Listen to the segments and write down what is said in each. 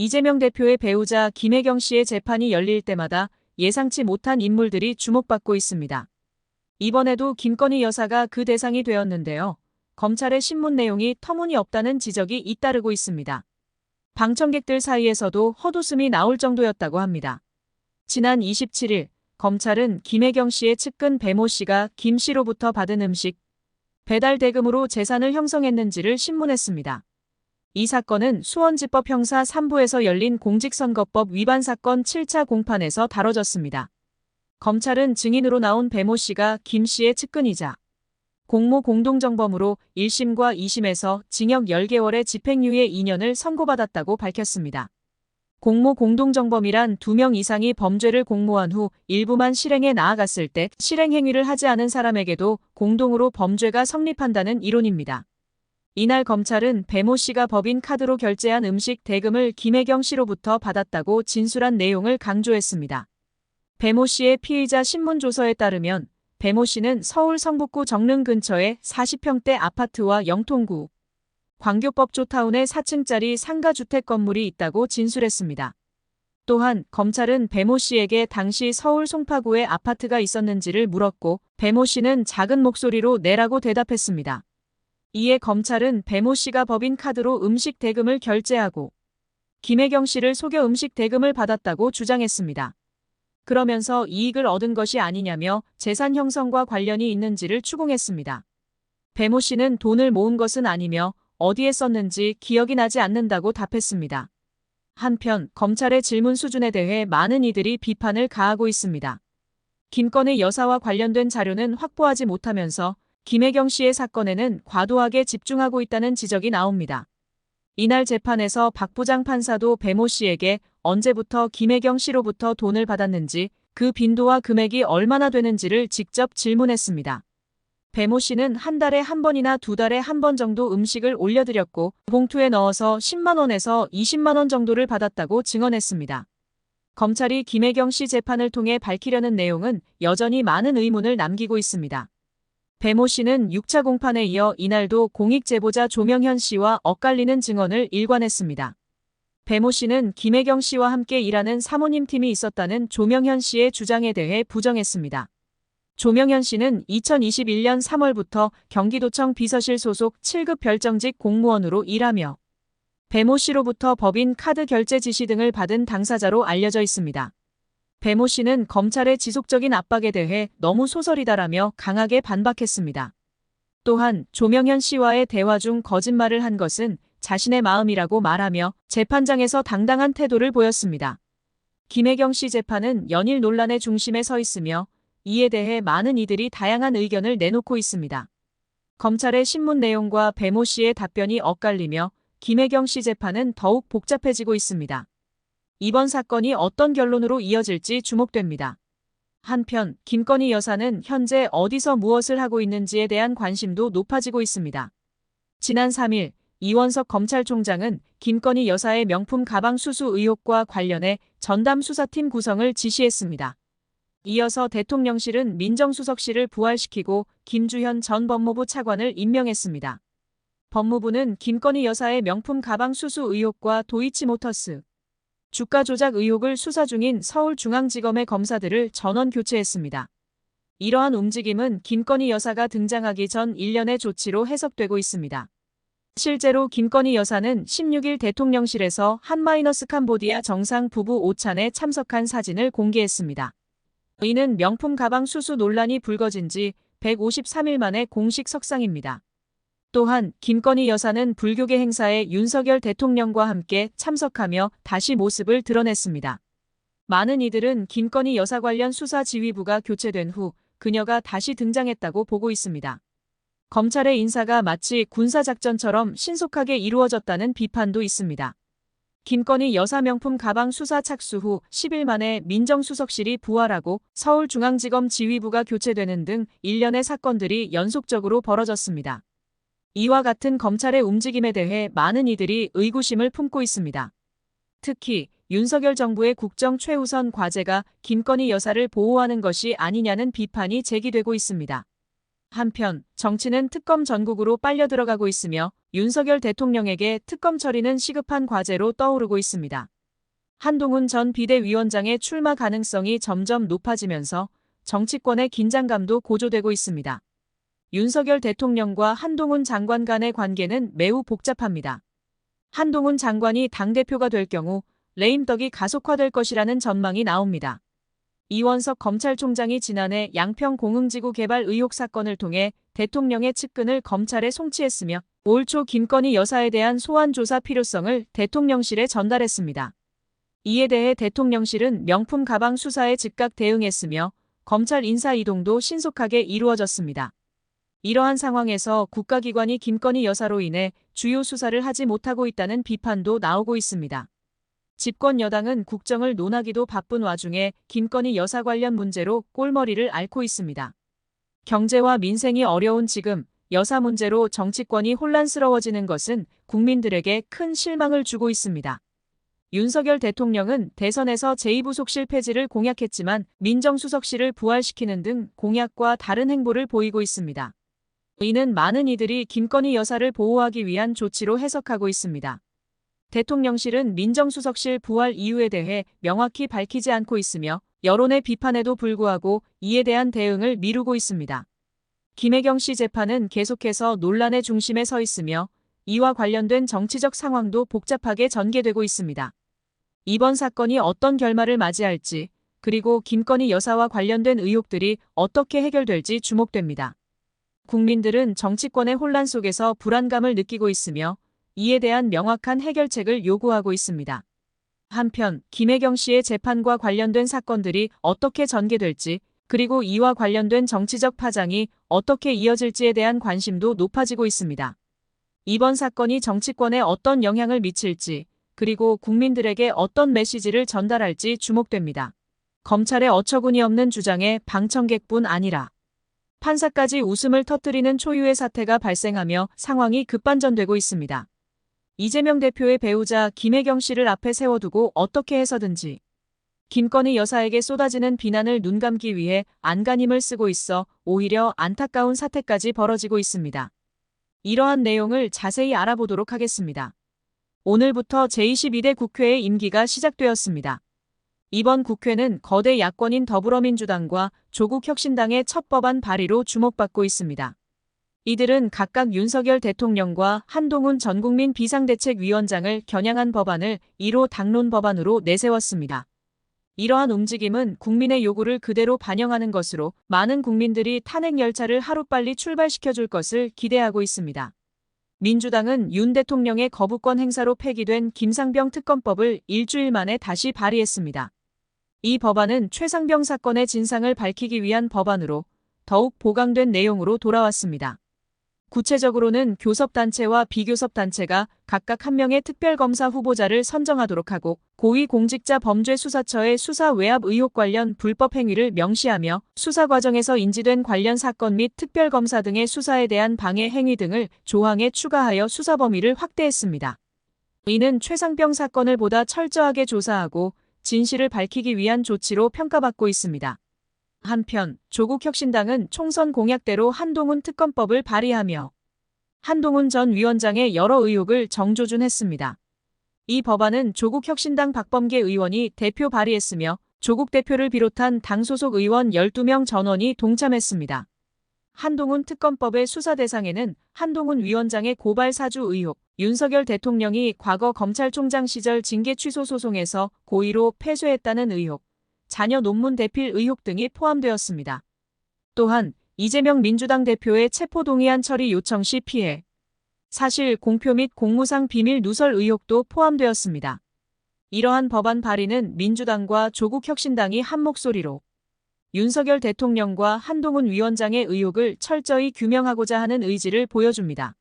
이재명 대표의 배우자 김혜경 씨의 재판이 열릴 때마다 예상치 못한 인물들이 주목받고 있습니다. 이번에도 김건희 여사가 그 대상이 되었는데요. 검찰의 신문 내용이 터무니없다는 지적이 잇따르고 있습니다. 방청객들 사이에서도 헛웃음이 나올 정도였다고 합니다. 지난 27일 검찰은 김혜경 씨의 측근 배모 씨가 김 씨로부터 받은 음식, 배달 대금으로 재산을 형성했는지를 신문했습니다. 이 사건은 수원지법 형사 3부에서 열린 공직선거법 위반 사건 7차 공판에서 다뤄졌습니다. 검찰은 증인으로 나온 배모 씨가 김 씨의 측근이자 공모 공동정범으로 1심과 2심에서 징역 10개월의 집행유예 2년을 선고받았다고 밝혔습니다. 공모 공동정범이란 2명 이상이 범죄를 공모한 후 일부만 실행에 나아갔을 때 실행 행위를 하지 않은 사람에게도 공동으로 범죄가 성립한다는 이론입니다. 이날 검찰은 배모 씨가 법인 카드로 결제한 음식 대금을 김혜경 씨로부터 받았다고 진술한 내용을 강조했습니다. 배모 씨의 피의자 신문조서에 따르면 배모 씨는 서울 성북구 정릉 근처의 40평대 아파트와 영통구 광교법조타운에 4층짜리 상가주택 건물이 있다고 진술했습니다. 또한 검찰은 배모 씨에게 당시 서울 송파구에 아파트가 있었는지를 물었고 배모 씨는 작은 목소리로 네라고 대답했습니다. 이에 검찰은 배모 씨가 법인 카드로 음식 대금을 결제하고 김혜경 씨를 속여 음식 대금을 받았다고 주장했습니다. 그러면서 이익을 얻은 것이 아니냐며 재산 형성과 관련이 있는지를 추궁했습니다. 배모 씨는 돈을 모은 것은 아니며 어디에 썼는지 기억이 나지 않는다고 답했습니다. 한편 검찰의 질문 수준에 대해 많은 이들이 비판을 가하고 있습니다. 김건희 여사와 관련된 자료는 확보하지 못하면서 김혜경 씨의 사건에는 과도하게 집중하고 있다는 지적이 나옵니다. 이날 재판에서 박 부장 판사도 배모 씨에게 언제부터 김혜경 씨로부터 돈을 받았는지 그 빈도와 금액이 얼마나 되는지를 직접 질문했습니다. 배모 씨는 한 달에 한 번이나 두 달에 한 번 정도 음식을 올려드렸고 봉투에 넣어서 10만 원에서 20만 원 정도를 받았다고 증언했습니다. 검찰이 김혜경 씨 재판을 통해 밝히려는 내용은 여전히 많은 의문을 남기고 있습니다. 배모 씨는 6차 공판에 이어 이날도 공익 제보자 조명현 씨와 엇갈리는 증언을 일관했습니다. 배모 씨는 김혜경 씨와 함께 일하는 사모님 팀이 있었다는 조명현 씨의 주장에 대해 부정했습니다. 조명현 씨는 2021년 3월부터 경기도청 비서실 소속 7급 별정직 공무원으로 일하며 배모 씨로부터 법인 카드 결제 지시 등을 받은 당사자로 알려져 있습니다. 배모 씨는 검찰의 지속적인 압박에 대해 너무 소설이다라며 강하게 반박했습니다. 또한 조명현 씨와의 대화 중 거짓말을 한 것은 자신의 마음이라고 말하며 재판장에서 당당한 태도를 보였습니다. 김혜경 씨 재판은 연일 논란의 중심에 서 있으며 이에 대해 많은 이들이 다양한 의견을 내놓고 있습니다. 검찰의 신문 내용과 배모 씨의 답변이 엇갈리며 김혜경 씨 재판은 더욱 복잡해지고 있습니다. 이번 사건이 어떤 결론으로 이어질지 주목됩니다. 한편 김건희 여사는 현재 어디서 무엇을 하고 있는지에 대한 관심도 높아지고 있습니다. 지난 3일 이원석 검찰총장은 김건희 여사의 명품 가방 수수 의혹과 관련해 전담 수사팀 구성을 지시했습니다. 이어서 대통령실은 민정수석실을 부활시키고 김주현 전 법무부 차관을 임명했습니다. 법무부는 김건희 여사의 명품 가방 수수 의혹과 도이치모터스 주가 조작 의혹을 수사 중인 서울중앙지검의 검사들을 전원 교체했습니다. 이러한 움직임은 김건희 여사가 등장하기 전 일련의 조치로 해석되고 있습니다. 실제로 김건희 여사는 16일 대통령실에서 한-캄보디아 정상 부부 오찬에 참석한 사진을 공개했습니다. 이는 명품 가방 수수 논란이 불거진 지 153일 만에 공식 석상입니다. 또한 김건희 여사는 불교계 행사에 윤석열 대통령과 함께 참석하며 다시 모습을 드러냈습니다. 많은 이들은 김건희 여사 관련 수사 지휘부가 교체된 후 그녀가 다시 등장했다고 보고 있습니다. 검찰의 인사가 마치 군사작전처럼 신속하게 이루어졌다는 비판도 있습니다. 김건희 여사 명품 가방 수사 착수 후 10일 만에 민정수석실이 부활하고 서울중앙지검 지휘부가 교체되는 등 일련의 사건들이 연속적으로 벌어졌습니다. 이와 같은 검찰의 움직임에 대해 많은 이들이 의구심을 품고 있습니다. 특히 윤석열 정부의 국정 최우선 과제가 김건희 여사를 보호하는 것이 아니냐는 비판이 제기되고 있습니다. 한편 정치는 특검 전국으로 빨려 들어가고 있으며 윤석열 대통령에게 특검 처리는 시급한 과제로 떠오르고 있습니다. 한동훈 전 비대위원장의 출마 가능성이 점점 높아지면서 정치권의 긴장감도 고조되고 있습니다. 윤석열 대통령과 한동훈 장관 간의 관계는 매우 복잡합니다. 한동훈 장관이 당대표가 될 경우 레임덕이 가속화될 것이라는 전망이 나옵니다. 이원석 검찰총장이 지난해 양평 공흥지구 개발 의혹 사건을 통해 대통령의 측근을 검찰에 송치했으며 올 초 김건희 여사에 대한 소환 조사 필요성을 대통령실에 전달했습니다. 이에 대해 대통령실은 명품 가방 수사에 즉각 대응했으며 검찰 인사 이동도 신속하게 이루어졌습니다. 이러한 상황에서 국가기관이 김건희 여사로 인해 주요 수사를 하지 못하고 있다는 비판도 나오고 있습니다. 집권 여당은 국정을 논하기도 바쁜 와중에 김건희 여사 관련 문제로 꼴머리를 앓고 있습니다. 경제와 민생이 어려운 지금 여사 문제로 정치권이 혼란스러워지는 것은 국민들에게 큰 실망을 주고 있습니다. 윤석열 대통령은 대선에서 제2부속실 폐지를 공약했지만 민정수석실을 부활시키는 등 공약과 다른 행보를 보이고 있습니다. 이는 많은 이들이 김건희 여사를 보호하기 위한 조치로 해석하고 있습니다. 대통령실은 민정수석실 부활 이유에 대해 명확히 밝히지 않고 있으며 여론의 비판에도 불구하고 이에 대한 대응을 미루고 있습니다. 김혜경 씨 재판은 계속해서 논란의 중심에 서 있으며 이와 관련된 정치적 상황도 복잡하게 전개되고 있습니다. 이번 사건이 어떤 결말을 맞이할지 그리고 김건희 여사와 관련된 의혹들이 어떻게 해결될지 주목됩니다. 국민들은 정치권의 혼란 속에서 불안감을 느끼고 있으며 이에 대한 명확한 해결책을 요구하고 있습니다. 한편 김혜경 씨의 재판과 관련된 사건들이 어떻게 전개될지 그리고 이와 관련된 정치적 파장이 어떻게 이어질지에 대한 관심도 높아지고 있습니다. 이번 사건이 정치권에 어떤 영향을 미칠지 그리고 국민들에게 어떤 메시지를 전달할지 주목됩니다. 검찰의 어처구니 없는 주장에 방청객뿐 아니라 판사까지 웃음을 터뜨리는 초유의 사태가 발생하며 상황이 급반전되고 있습니다. 이재명 대표의 배우자 김혜경 씨를 앞에 세워두고 어떻게 해서든지 김건희 여사에게 쏟아지는 비난을 눈감기 위해 안간힘을 쓰고 있어 오히려 안타까운 사태까지 벌어지고 있습니다. 이러한 내용을 자세히 알아보도록 하겠습니다. 오늘부터 제22대 국회의 임기가 시작되었습니다. 이번 국회는 거대 야권인 더불어민주당과 조국혁신당의 첫 법안 발의로 주목받고 있습니다. 이들은 각각 윤석열 대통령과 한동훈 전국민 비상대책위원장을 겨냥한 법안을 1호 당론 법안으로 내세웠습니다. 이러한 움직임은 국민의 요구를 그대로 반영하는 것으로 많은 국민들이 탄핵 열차를 하루빨리 출발시켜줄 것을 기대하고 있습니다. 민주당은 윤 대통령의 거부권 행사로 폐기된 김상병 특검법을 일주일 만에 다시 발의했습니다. 이 법안은 최상병 사건의 진상을 밝히기 위한 법안으로 더욱 보강된 내용으로 돌아왔습니다. 구체적으로는 교섭단체와 비교섭단체가 각각 한 명의 특별검사 후보자를 선정하도록 하고 고위공직자범죄수사처의 수사 외압 의혹 관련 불법 행위를 명시하며 수사 과정에서 인지된 관련 사건 및 특별검사 등의 수사에 대한 방해 행위 등을 조항에 추가하여 수사 범위를 확대했습니다. 이는 최상병 사건을 보다 철저하게 조사하고 진실을 밝히기 위한 조치로 평가받고 있습니다. 한편 조국혁신당은 총선 공약대로 한동훈 특검법을 발의하며 한동훈 전 위원장의 여러 의혹을 정조준했습니다. 이 법안은 조국혁신당 박범계 의원이 대표 발의했으며 조국 대표를 비롯한 당 소속 의원 12명 전원이 동참했습니다. 한동훈 특검법의 수사 대상에는 한동훈 위원장의 고발 사주 의혹, 윤석열 대통령이 과거 검찰총장 시절 징계 취소 소송에서 고의로 패소했다는 의혹, 자녀 논문 대필 의혹 등이 포함되었습니다. 또한 이재명 민주당 대표의 체포동의안 처리 요청 시 피해, 사실 공표 및 공무상 비밀 누설 의혹도 포함되었습니다. 이러한 법안 발의는 민주당과 조국혁신당이 한 목소리로 윤석열 대통령과 한동훈 위원장의 의혹을 철저히 규명하고자 하는 의지를 보여줍니다.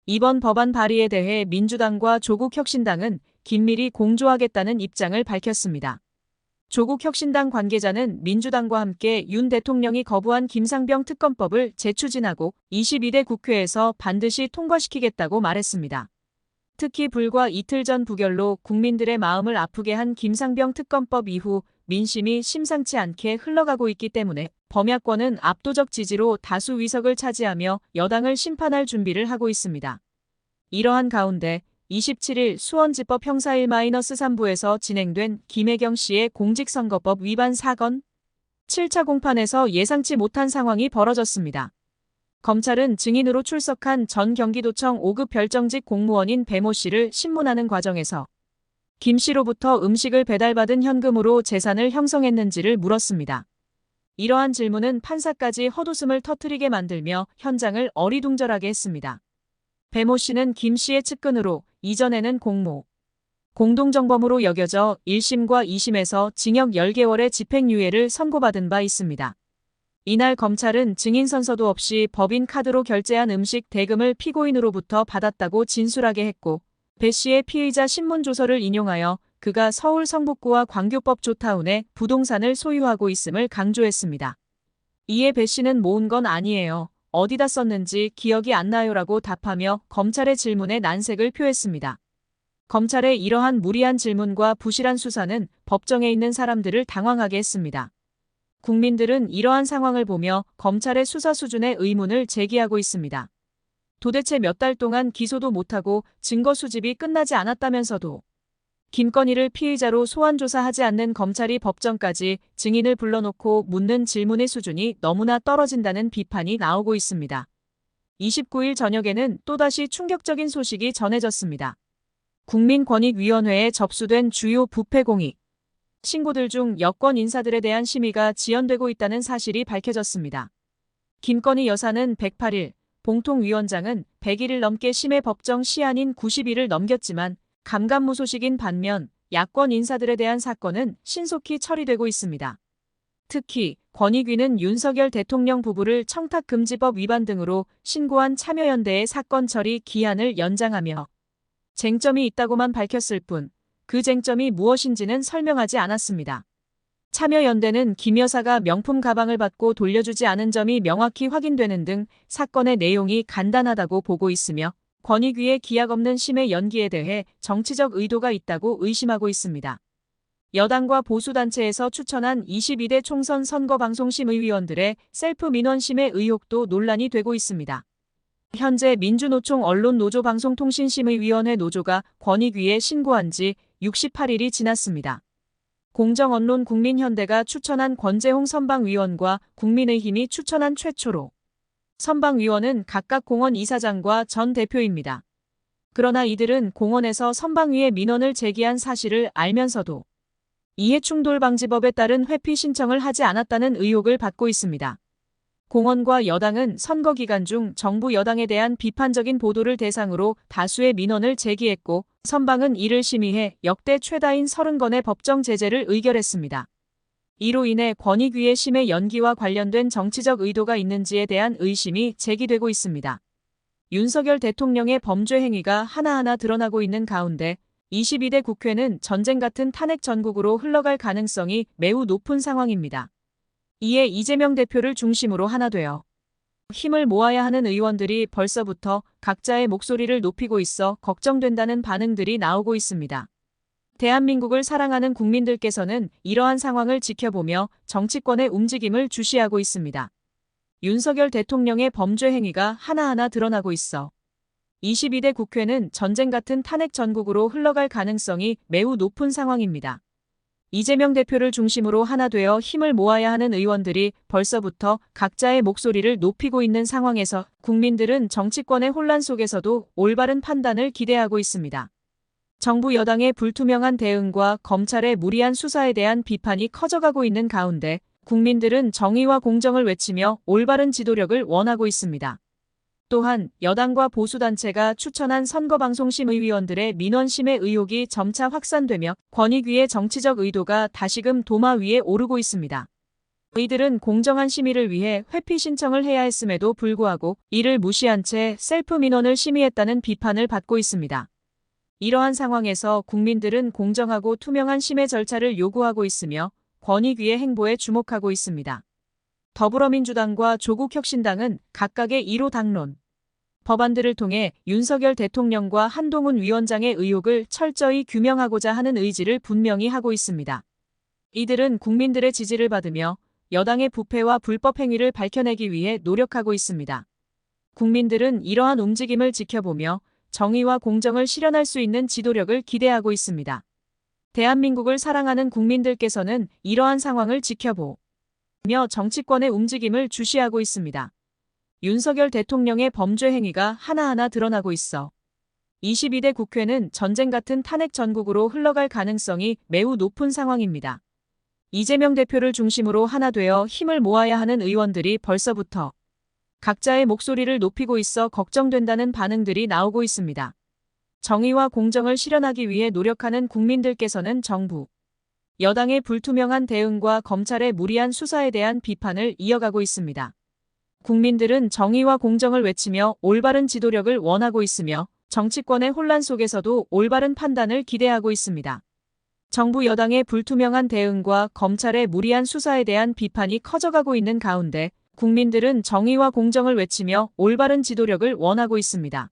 이번 법안 발의에 대해 민주당과 조국혁신당은 긴밀히 공조하겠다는 입장을 밝혔습니다. 조국혁신당 관계자는 민주당과 함께 윤 대통령이 거부한 김상병 특검법을 재추진하고 22대 국회에서 반드시 통과시키겠다고 말했습니다. 특히 불과 이틀 전 부결로 국민들의 마음을 아프게 한 김상병 특검법 이후 민심이 심상치 않게 흘러가고 있기 때문에 범야권은 압도적 지지로 다수 위석을 차지하며 여당을 심판할 준비를 하고 있습니다. 이러한 가운데 27일 수원지법 형사 1-3부에서 진행된 김혜경 씨의 공직선거법 위반 사건 7차 공판에서 예상치 못한 상황이 벌어졌습니다. 검찰은 증인으로 출석한 전 경기도청 5급 별정직 공무원인 배모 씨를 신문하는 과정에서 김 씨로부터 음식을 배달받은 현금으로 재산을 형성했는지를 물었습니다. 이러한 질문은 판사까지 헛웃음을 터뜨리게 만들며 현장을 어리둥절하게 했습니다. 배모 씨는 김 씨의 측근으로 이전에는 공동정범으로 여겨져 1심과 2심에서 징역 10개월의 집행유예를 선고받은 바 있습니다. 이날 검찰은 증인 선서도 없이 법인 카드로 결제한 음식 대금을 피고인으로부터 받았다고 진술하게 했고 배 씨의 피의자 신문조서를 인용하여 그가 서울 성북구와 광교법 조타운에 부동산을 소유하고 있음을 강조했습니다. 이에 배 씨는 모은 건 아니에요. 어디다 썼는지 기억이 안 나요라고 답하며 검찰의 질문에 난색을 표했습니다. 검찰의 이러한 무리한 질문과 부실한 수사는 법정에 있는 사람들을 당황하게 했습니다. 국민들은 이러한 상황을 보며 검찰의 수사 수준에 의문을 제기하고 있습니다. 도대체 몇 달 동안 기소도 못하고 증거 수집이 끝나지 않았다면서도 김건희를 피의자로 소환조사하지 않는 검찰이 법정까지 증인을 불러놓고 묻는 질문의 수준이 너무나 떨어진다는 비판이 나오고 있습니다. 29일 저녁에는 또다시 충격적인 소식이 전해졌습니다. 국민권익위원회에 접수된 주요 부패 공익 신고들 중 여권 인사들에 대한 심의가 지연되고 있다는 사실이 밝혀졌습니다. 김건희 여사는 108일, 봉통위원장은 100일을 넘게 심의 법정 시한인 90일을 넘겼지만 감감무소식인 반면 야권 인사들에 대한 사건은 신속히 처리되고 있습니다. 특히 권익위는 윤석열 대통령 부부를 청탁금지법 위반 등으로 신고한 참여연대의 사건 처리 기한을 연장하며 쟁점이 있다고만 밝혔을 뿐 그 쟁점이 무엇인지는 설명하지 않았습니다. 참여연대는 김 여사가 명품 가방을 받고 돌려주지 않은 점이 명확히 확인되는 등 사건의 내용이 간단하다고 보고 있으며 권익위의 기약 없는 심의 연기에 대해 정치적 의도가 있다고 의심하고 있습니다. 여당과 보수단체에서 추천한 22대 총선 선거방송심의위원들의 셀프 민원 심의 의혹도 논란이 되고 있습니다. 현재 민주노총 언론노조방송통신심의위원회 노조가 권익위에 신고한 지 68일이 지났습니다. 공정언론국민현대가 추천한 권재홍 선방위원과 국민의힘이 추천한 최초로 선방위원은 각각 공원 이사장과 전 대표입니다. 그러나 이들은 공원에서 선방위에 민원을 제기한 사실을 알면서도 이해충돌방지법에 따른 회피 신청을 하지 않았다는 의혹을 받고 있습니다. 공원과 여당은 선거 기간 중 정부 여당에 대한 비판적인 보도를 대상으로 다수의 민원을 제기했고 선방은 이를 심의해 역대 최다인 30건의 법정 제재를 의결했습니다. 이로 인해 권익위의 심의 연기와 관련된 정치적 의도가 있는지에 대한 의심이 제기되고 있습니다. 윤석열 대통령의 범죄 행위가 하나하나 드러나고 있는 가운데 22대 국회는 전쟁 같은 탄핵 전국으로 흘러갈 가능성이 매우 높은 상황입니다. 이에 이재명 대표를 중심으로 하나 되어 힘을 모아야 하는 의원들이 벌써부터 각자의 목소리를 높이고 있어 걱정된다는 반응들이 나오고 있습니다. 대한민국을 사랑하는 국민들께서는 이러한 상황을 지켜보며 정치권의 움직임을 주시하고 있습니다. 윤석열 대통령의 범죄 행위가 하나하나 드러나고 있어 22대 국회는 전쟁 같은 탄핵 전국으로 흘러갈 가능성이 매우 높은 상황입니다. 이재명 대표를 중심으로 하나 되어 힘을 모아야 하는 의원들이 벌써부터 각자의 목소리를 높이고 있는 상황에서 국민들은 정치권의 혼란 속에서도 올바른 판단을 기대하고 있습니다. 정부 여당의 불투명한 대응과 검찰의 무리한 수사에 대한 비판이 커져가고 있는 가운데 국민들은 정의와 공정을 외치며 올바른 지도력을 원하고 있습니다. 또한 여당과 보수단체가 추천한 선거방송심의위원들의 민원심의 의혹이 점차 확산되며 권익위의 정치적 의도가 다시금 도마 위에 오르고 있습니다. 이들은 공정한 심의를 위해 회피 신청을 해야 했음에도 불구하고 이를 무시한 채 셀프 민원을 심의했다는 비판을 받고 있습니다. 이러한 상황에서 국민들은 공정하고 투명한 심의 절차를 요구하고 있으며 권익위의 행보에 주목하고 있습니다. 더불어민주당과 조국혁신당은 각각의 1호 당론, 법안들을 통해 윤석열 대통령과 한동훈 위원장의 의혹을 철저히 규명하고자 하는 의지를 분명히 하고 있습니다. 이들은 국민들의 지지를 받으며 여당의 부패와 불법 행위를 밝혀내기 위해 노력하고 있습니다. 국민들은 이러한 움직임을 지켜보며 정의와 공정을 실현할 수 있는 지도력을 기대하고 있습니다. 대한민국을 사랑하는 국민들께서는 이러한 상황을 지켜보며 정치권의 움직임을 주시하고 있습니다. 윤석열 대통령의 범죄 행위가 하나하나 드러나고 있어 22대 국회는 전쟁 같은 탄핵 전국으로 흘러갈 가능성이 매우 높은 상황입니다. 이재명 대표를 중심으로 하나 되어 힘을 모아야 하는 의원들이 벌써부터 각자의 목소리를 높이고 있어 걱정된다는 반응들이 나오고 있습니다. 정의와 공정을 실현하기 위해 노력하는 국민들께서는 정부, 여당의 불투명한 대응과 검찰의 무리한 수사에 대한 비판을 이어가고 있습니다. 국민들은 정의와 공정을 외치며 올바른 지도력을 원하고 있으며 정치권의 혼란 속에서도 올바른 판단을 기대하고 있습니다. 정부 여당의 불투명한 대응과 검찰의 무리한 수사에 대한 비판이 커져가고 있는 가운데 국민들은 정의와 공정을 외치며 올바른 지도력을 원하고 있습니다.